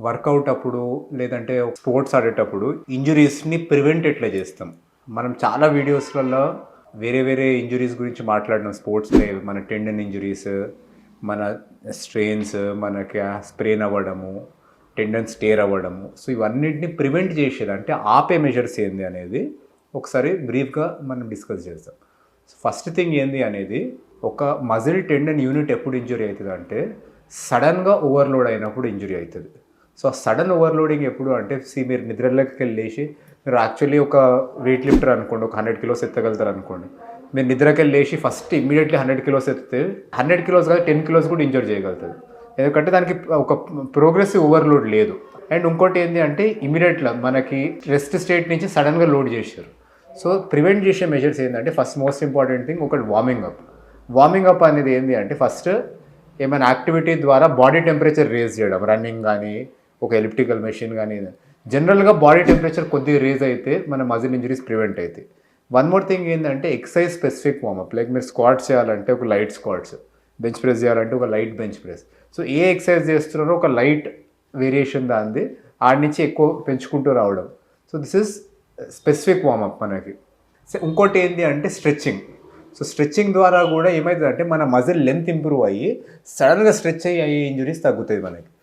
Work out అప్పుడు లేదంటే sports ఆడేటప్పుడు ఇంజురీస్ని ప్రివెంట్ ఎట్లా చేస్తాం. మనం చాలా వీడియోస్లలో వేరే వేరే ఇంజురీస్ గురించి మాట్లాడినాం. స్పోర్ట్స్లో మన టెండన్ ఇంజురీస్, మన స్ట్రెయిన్స్, మనకి స్ప్రెయిన్ అవ్వడము, టెండన్ స్టేర్ అవ్వడము. సో ఇవన్నిటిని ప్రివెంట్ చేసేది అంటే ఆపే మెజర్స్ ఏంది అనేది ఒకసారి బ్రీఫ్గా మనం డిస్కస్ చేద్దాం. ఫస్ట్ థింగ్ ఏంది అనేది, ఒక మజిల్ టెండన్ యూనిట్ ఎప్పుడు ఇంజురీ అవుతుంది అంటే సడన్గా ఓవర్లోడ్ అయినప్పుడు ఇంజురీ అవుతుంది. సో ఆ సడన్ ఓవర్లోడింగ్ ఎప్పుడు అంటే మీరు నిద్రలోకి వెళ్ళేసి, మీరు యాక్చువల్లీ ఒక వెయిట్ లిఫ్టర్ అనుకోండి, ఒక 100 కిలోస్ ఎత్తగలుగుతారు అనుకోండి. మీరు నిద్రకి వెళ్ళేసి ఫస్ట్ ఇమీడియట్లీ 100 కిలోస్ ఎత్తితే 100 కిలోస్ కాదు 10 కిలోస్ కూడా ఇంజూర్ చేయగలుగుతుంది. ఎందుకంటే దానికి ఒక ప్రోగ్రెసివ్ ఓవర్లోడ్ లేదు. అండ్ ఇంకోటి ఏంటి అంటే ఇమీడియట్గా మనకి రెస్ట్ స్టేట్ నుంచి సడన్గా లోడ్ చేశారు. సో ప్రివెంట్ చేసే మెజర్స్ ఏంటంటే ఫస్ట్ మోస్ట్ ఇంపార్టెంట్ థింగ్ ఒకటి వార్మింగ్ అప్ అనేది ఏంటి అంటే ఫస్ట్ ఏమైనా యాక్టివిటీ ద్వారా బాడీ టెంపరేచర్ రేజ్ చేయడం, రన్నింగ్ కానీ ఒక ఎలిప్టికల్ మెషిన్ కానీ. జనరల్గా బాడీ టెంపరేచర్ కొద్దిగా రేజ్ అయితే మన మజిల్ ఇంజరీస్ ప్రివెంట్ అవుతాయి. వన్ మోర్ థింగ్ ఏంటంటే ఎక్సర్సైజ్ స్పెసిఫిక్ వార్మప్. లైక్ మీరు స్క్వాట్స్ చేయాలంటే ఒక లైట్ స్క్వాట్స్, బెంచ్ ప్రెస్ చేయాలంటే ఒక లైట్ బెంచ్ ప్రెస్. సో ఏ ఎక్సర్సైజ్ చేస్తున్నారో ఒక లైట్ వేరియేషన్ దాన్ని ఆడి నుంచి ఎక్కువ పెంచుకుంటూ రావడం. So this is specific warmup మనకి. సో ఇంకోటి ఏంటి అంటే స్ట్రెచ్చింగ్. సో స్ట్రెచ్చింగ్ ద్వారా కూడా ఏమవుతుంది అంటే మన మజిల్ లెంత్ ఇంప్రూవ్ అయ్యి సడన్గా స్ట్రెచ్ అయ్యే ఇంజురీస్ తగ్గుతాయి మనకి.